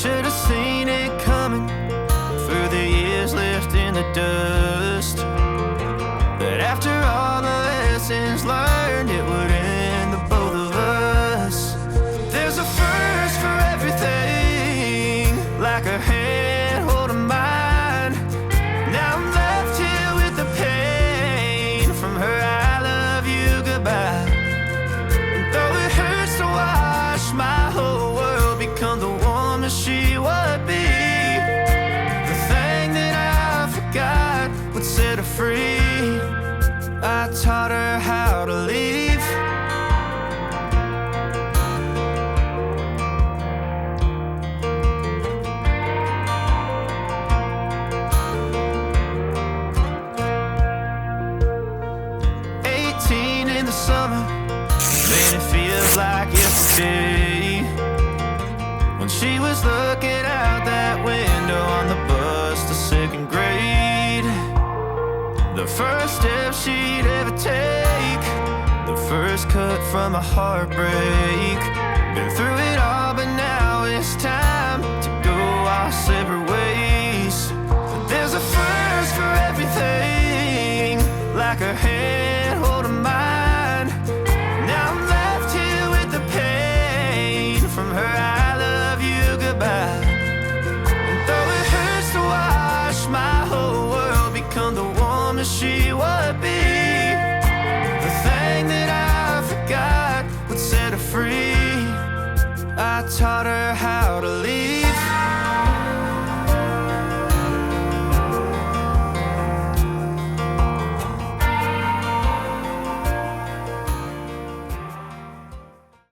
should have seen it coming through the years left in the dust. But after all the lessons learned, it would end the both of us. There's a first for everything, like a hand holding mine. Now I'm left here with the pain from her I love you goodbye. And though it hurts to watch my whole world become the woman she would be, the thing that I forgot would set her free. I taught her how to leave. 18 in the summer, man, it feels like yesterday, when she was looking out that window on the bus to second grade. The first step she'd ever take, the first cut from a heartbreak. Been through it all, but now it's time to go our separate ways. But there's a first for everything, like her hand holding mine. Now I'm left here with the pain from her I love you goodbye.